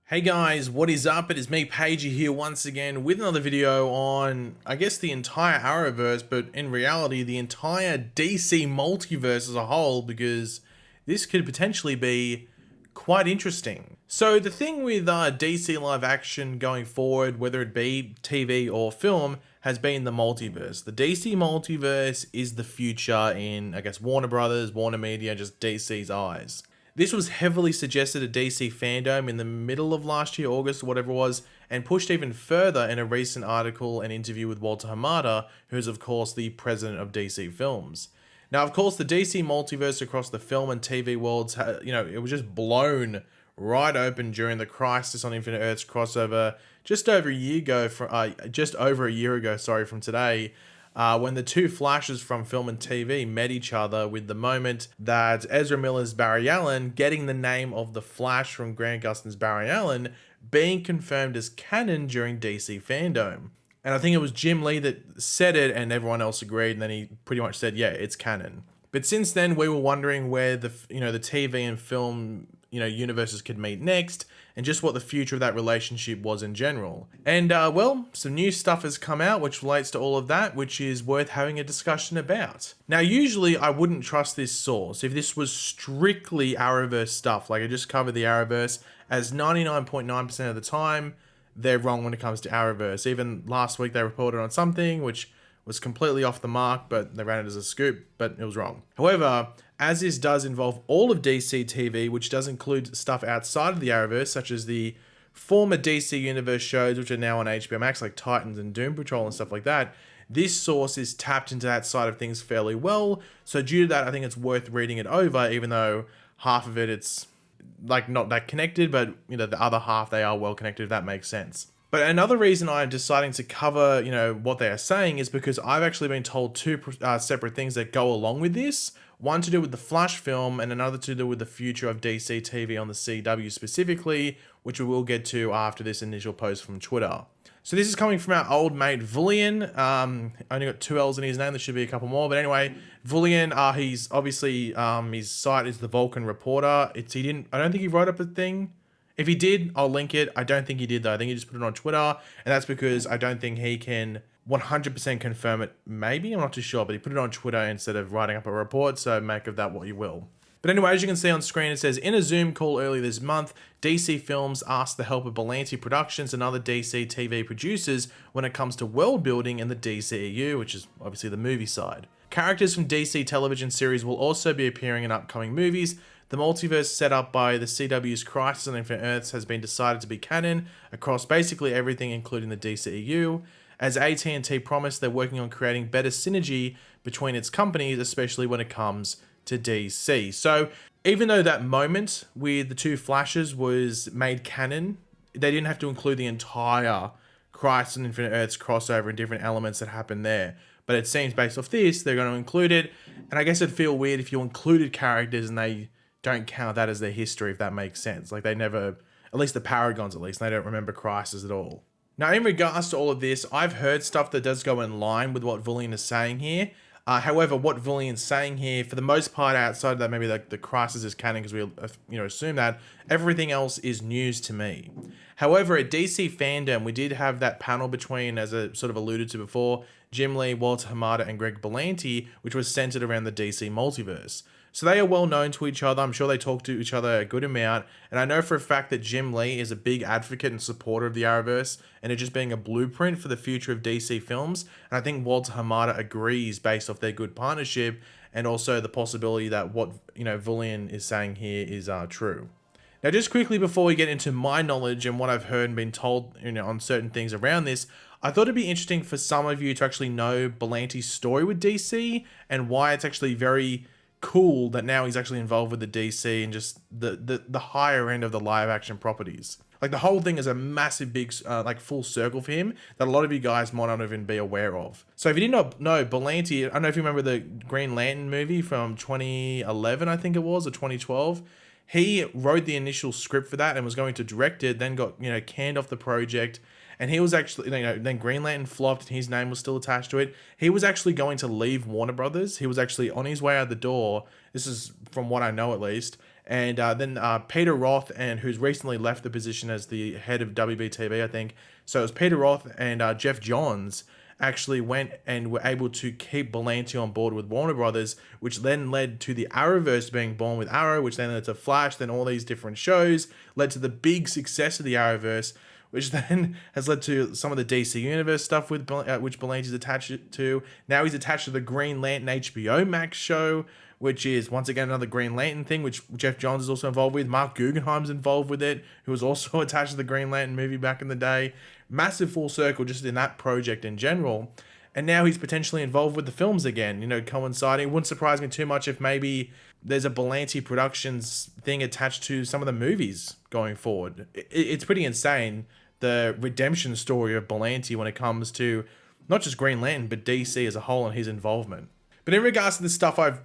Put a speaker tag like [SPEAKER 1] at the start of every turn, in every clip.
[SPEAKER 1] Hey guys, what is up? It is me, Pagey, here once again with another video on, I guess, the entire Arrowverse, but in reality, the entire DC multiverse as a whole, because this could potentially be quite interesting. So the thing with DC live action going forward, whether it be TV or film, has been the multiverse. The DC multiverse is the future in, I guess, Warner Brothers, Warner Media, just DC's eyes. This was heavily suggested at DC Fandom in the middle of last year, August or whatever it was, and pushed even further in a recent article and interview with Walter Hamada, who is of course the president of DC Films. Now, of course, the DC multiverse across the film and TV worlds, it was just blown right open during the Crisis on Infinite Earths crossover just over a year ago. From today, when the two Flashes from film and TV met each other, with the moment that Ezra Miller's Barry Allen getting the name of the Flash from Grant Gustin's Barry Allen being confirmed as canon during DC Fandom. And I think it was Jim Lee that said it and everyone else agreed, and then he pretty much said, yeah, it's canon. But since then, we were wondering where the TV and film universes could meet next, and just what the future of that relationship was in general. And some new stuff has come out which relates to all of that, which is worth having a discussion about. Now, usually I wouldn't trust this source if this was strictly Arrowverse stuff, like I just covered the Arrowverse, as 99.9% of the time they're wrong when it comes to Arrowverse. Even last week they reported on something which was completely off the mark, but they ran it as a scoop, but it was wrong. However, as this does involve all of DC TV, which does include stuff outside of the Arrowverse, such as the former DC Universe shows, which are now on HBO Max, like Titans and Doom Patrol and stuff like that, this source is tapped into that side of things fairly well. So due to that, I think it's worth reading it over, even though half of it's like not that connected, but the other half, they are well connected, if that makes sense. But another reason I'm deciding to cover, what they are saying is because I've actually been told two separate things that go along with this. One to do with the Flash film and another to do with the future of DC TV on the CW specifically, which we will get to after this initial post from Twitter. So this is coming from our old mate Vullian. Only got two L's in his name. There should be a couple more. But anyway, Vullian, he's obviously, his site is the Vulcan Reporter. I don't think he wrote up a thing. If he did, I'll link it. I don't think he did though. I think he just put it on Twitter, and that's because I don't think he can 100% confirm it. Maybe, I'm not too sure, but he put it on Twitter instead of writing up a report, so make of that what you will. But anyway, as you can see on screen, it says, in a Zoom call earlier this month, DC Films asked the help of Berlanti Productions and other DC TV producers when it comes to world building in the DCEU, which is obviously the movie side. Characters from DC television series will also be appearing in upcoming movies. The multiverse set up by the CW's Crisis on Infinite Earths has been decided to be canon across basically everything, including the DCEU. As AT&T promised, they're working on creating better synergy between its companies, especially when it comes to DC. So even though that moment with the two Flashes was made canon, they didn't have to include the entire Crisis on Infinite Earths crossover and different elements that happened there. But it seems based off this, they're going to include it. And I guess it'd feel weird if you included characters and they don't count that as their history, if that makes sense. Like, they never, at least the Paragons, they don't remember Crisis at all. Now, in regards to all of this, I've heard stuff that does go in line with what Vullian is saying here. However, what Vullian's saying here, for the most part, outside of that, maybe like the Crisis is canon because we assume that, everything else is news to me. However, at DC Fandom, we did have that panel between, as I sort of alluded to before, Jim Lee, Walter Hamada, and Greg Berlanti, which was centered around the DC multiverse. So they are well known to each other. I'm sure they talk to each other a good amount. And I know for a fact that Jim Lee is a big advocate and supporter of the Arrowverse and it just being a blueprint for the future of DC films. And I think Walter Hamada agrees based off their good partnership and also the possibility that what Vullian is saying here is true. Now, just quickly before we get into my knowledge and what I've heard and been told on certain things around this, I thought it'd be interesting for some of you to actually know Berlanti's story with DC and why it's actually very cool that now he's actually involved with the DC and just the higher end of the live action properties. Like, the whole thing is a massive big full circle for him that a lot of you guys might not even be aware of. So if you did not know, Berlanti, I don't know if you remember the Green Lantern movie from 2011, I think it was, or 2012. He wrote the initial script for that and was going to direct it, then got canned off the project. And he was actually, then Green Lantern flopped and his name was still attached to it. He was actually going to leave Warner Brothers. He was actually on his way out the door. This is from what I know, at least. And then Peter Roth, and who's recently left the position as the head of WBTV, I think. So it was Peter Roth and Jeff Johns actually went and were able to keep Berlanti on board with Warner Brothers, which then led to the Arrowverse being born with Arrow, which then led to Flash, then all these different shows, led to the big success of the Arrowverse, which then has led to some of the DC Universe stuff with which Berlanti's attached to. Now he's attached to the Green Lantern HBO Max show, which is once again another Green Lantern thing, which Jeff Johns is also involved with. Mark Guggenheim's involved with it, who was also attached to the Green Lantern movie back in the day. Massive full circle just in that project in general. And now he's potentially involved with the films again, coinciding. It wouldn't surprise me too much if maybe there's a Berlanti Productions thing attached to some of the movies going forward. It's pretty insane, the redemption story of Berlanti when it comes to not just Green Lantern, but DC as a whole and his involvement. But in regards to the stuff I've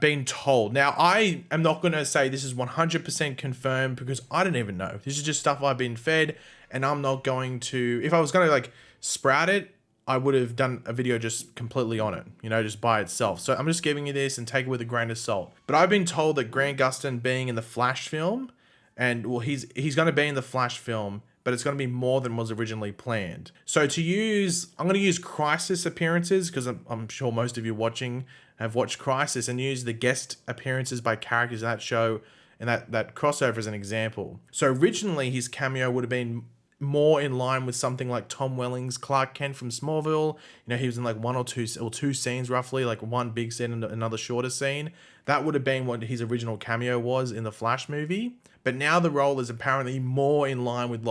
[SPEAKER 1] been told, now I am not going to say this is 100% confirmed because I don't even know. This is just stuff I've been fed, and I'm not going to, if I was going to sprout it, I would have done a video just completely on it, just by itself. So I'm just giving you this and take it with a grain of salt. But I've been told that Grant Gustin being in the Flash film, and well, he's going to be in the Flash film, but it's going to be more than was originally planned. So I'm going to use Crisis appearances, because I'm sure most of you watching have watched Crisis, and use the guest appearances by characters in that show and that crossover as an example. So originally his cameo would have been more in line with something like Tom Welling's Clark Kent from Smallville. He was in one or two scenes roughly, one big scene and another shorter scene. That would have been what his original cameo was in the Flash movie. But now the role is apparently more in line with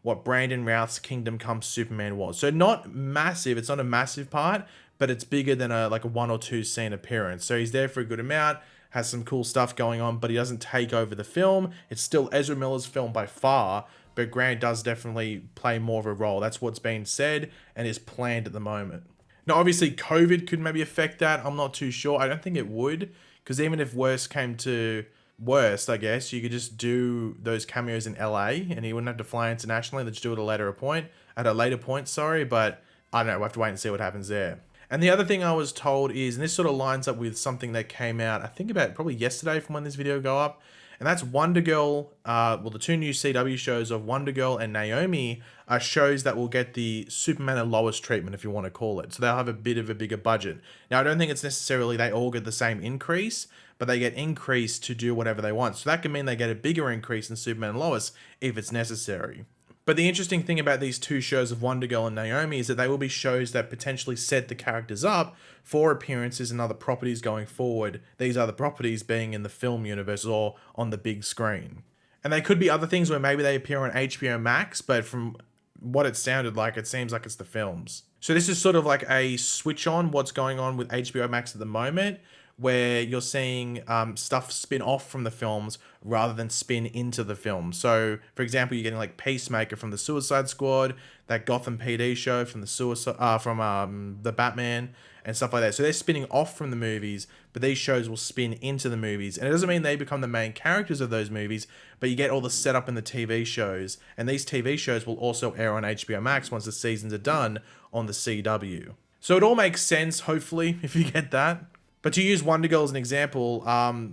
[SPEAKER 1] what Brandon Routh's Kingdom Come Superman was. So not massive, it's not a massive part, but it's bigger than a 1 or 2 scene appearance. So he's there for a good amount, has some cool stuff going on, but he doesn't take over the film. It's still Ezra Miller's film by far, but Grant does definitely play more of a role. That's what's being said and is planned at the moment. Now, obviously, COVID could maybe affect that. I'm not too sure. I don't think it would, because even if worst came to worst, I guess, you could just do those cameos in LA and he wouldn't have to fly internationally. Let's do it at a later point, but I don't know. We'll have to wait and see what happens there. And the other thing I was told is, and this sort of lines up with something that came out, I think about probably yesterday from when this video go up, and that's Wonder Girl. The 2 new CW shows of Wonder Girl and Naomi are shows that will get the Superman and Lois treatment, if you want to call it. So they'll have a bit of a bigger budget. Now, I don't think it's necessarily they all get the same increase, but they get increased to do whatever they want. So that can mean they get a bigger increase in Superman and Lois if it's necessary. But the interesting thing about these 2 shows of Wonder Girl and Naomi is that they will be shows that potentially set the characters up for appearances in other properties going forward. These other properties being in the film universe or on the big screen. And they could be other things where maybe they appear on HBO Max, but from what it sounded like, it seems like it's the films. So this is sort of like a switch on what's going on with HBO Max at the moment, where you're seeing stuff spin off from the films rather than spin into the film. So, for example, you're getting Peacemaker from the Suicide Squad, that Gotham PD show from the Batman and stuff like that. So they're spinning off from the movies, but these shows will spin into the movies. And it doesn't mean they become the main characters of those movies, but you get all the setup in the TV shows. And these TV shows will also air on HBO Max once the seasons are done on the CW. So it all makes sense, hopefully, if you get that. But to use Wonder Girl as an example,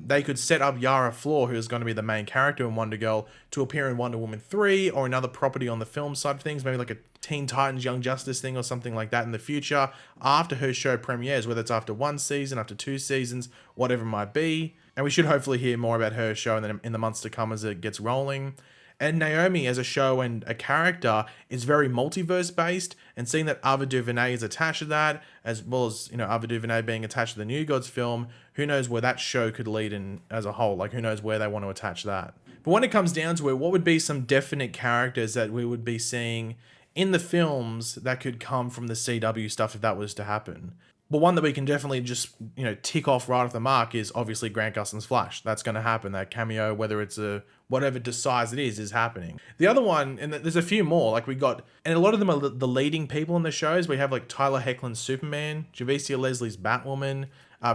[SPEAKER 1] they could set up Yara Flor, who is going to be the main character in Wonder Girl, to appear in Wonder Woman 3 or another property on the film side of things, maybe like a Teen Titans Young Justice thing or something like that in the future after her show premieres, whether it's after 1 season, after 2 seasons, whatever it might be. And we should hopefully hear more about her show in the months to come as it gets rolling. And Naomi as a show and a character is very multiverse based, and seeing that Ava DuVernay is attached to that, as well as, Ava DuVernay being attached to the New Gods film, who knows where that show could lead in as a whole, who knows where they want to attach that. But when it comes down to it, what would be some definite characters that we would be seeing in the films that could come from the CW stuff if that was to happen? But one that we can definitely just, tick off right off the mark is obviously Grant Gustin's Flash. That's going to happen. That cameo, whether it's whatever size it is happening. The other one, and there's a few more, and a lot of them are the leading people in the shows. We have Tyler Hoechlin's Superman, Javicia Leslie's Batwoman,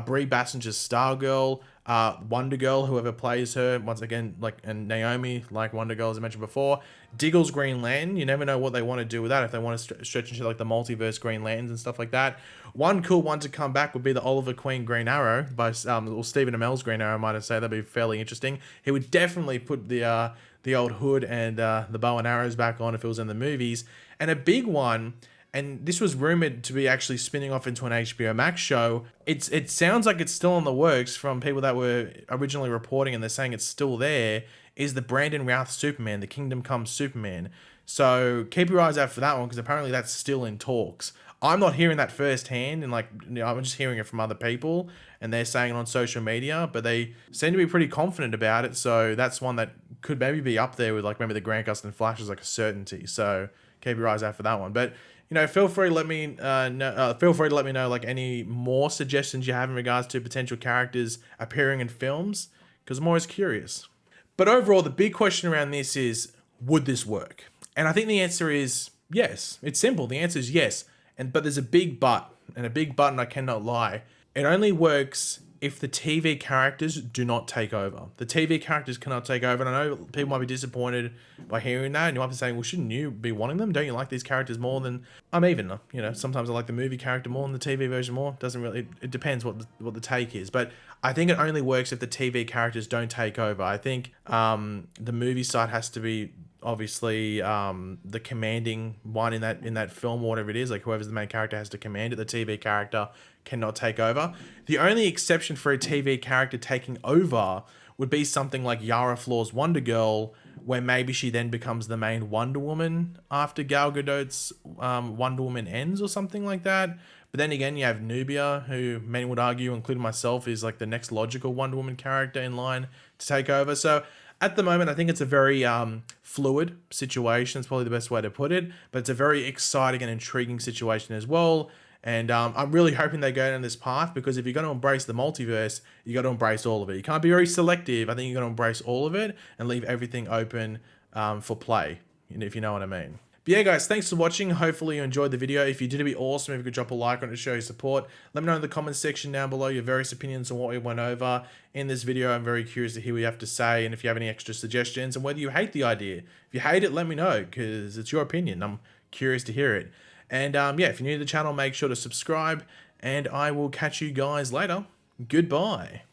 [SPEAKER 1] Brie Bassinger's Stargirl, Wonder Girl, whoever plays her, once again, like, and Naomi, like Wonder Girl, as I mentioned before. Diggle's Green Lantern, you never know what they want to do with that, if they want to stretch into like the multiverse Green Lanterns and stuff like that. One cool one to come back would be the Oliver Queen Green Arrow by or Stephen Amell's Green Arrow, might I say. That'd be fairly interesting. He would definitely put the old hood and the bow and arrows back on if it was in the movies. And a big one, and this was rumored to be actually spinning off into an HBO Max show. It sounds like it's still in the works from people that were originally reporting, and they're saying it's still there, is the Brandon Routh Superman, the Kingdom Come Superman. So keep your eyes out for that one, because apparently that's still in talks. I'm not hearing that firsthand, and like, you know, I'm just hearing it from other people, and they're saying it on social media, but they seem to be pretty confident about it. So that's one that could maybe be up there with like maybe the Grant Gustin Flash is like a certainty. So keep your eyes out for that one. But you know, feel free to let me know like any more suggestions you have in regards to potential characters appearing in films, because I'm always curious. But overall, the big question around this is, would this work? And I think the answer is yes. It's simple. The answer is yes. But there's a big but, and a big but, and I cannot lie. It only works if the TV characters do not take over. The TV characters cannot take over, and I know people might be disappointed by hearing that, and you might be saying, well, shouldn't you be wanting them? Don't you like these characters more than... I'm even, you know, sometimes I like the movie character more than the TV version more. Doesn't really... It depends what the take is, but I think it only works if the TV characters don't take over. I think the movie side has to be obviously the commanding one in that film or whatever it is, like whoever's the main character has to command it. The TV character cannot take over. The only exception for a TV character taking over would be something like Yara Flor's Wonder Girl, where maybe she then becomes the main Wonder Woman after Gal Gadot's Wonder Woman ends or something like that. But then again, you have Nubia, who many would argue, including myself, is like the next logical Wonder Woman character in line to take over. So at the moment, I think it's a very fluid situation. It's probably the best way to put it. But it's a very exciting and intriguing situation as well. And I'm really hoping they go down this path, because if you're going to embrace the multiverse, you got to embrace all of it. You can't be very selective. I think you got to embrace all of it and leave everything open for play, if you know what I mean. But yeah, guys, thanks for watching. Hopefully you enjoyed the video. If you did, it'd be awesome if you could drop a like on it to show your support. Let me know in the comments section down below your various opinions on what we went over in this video. I'm very curious to hear what you have to say, and if you have any extra suggestions, and whether you hate the idea. If you hate it, let me know, because it's your opinion. I'm curious to hear it. And yeah, if you're new to the channel, make sure to subscribe, and I will catch you guys later. Goodbye.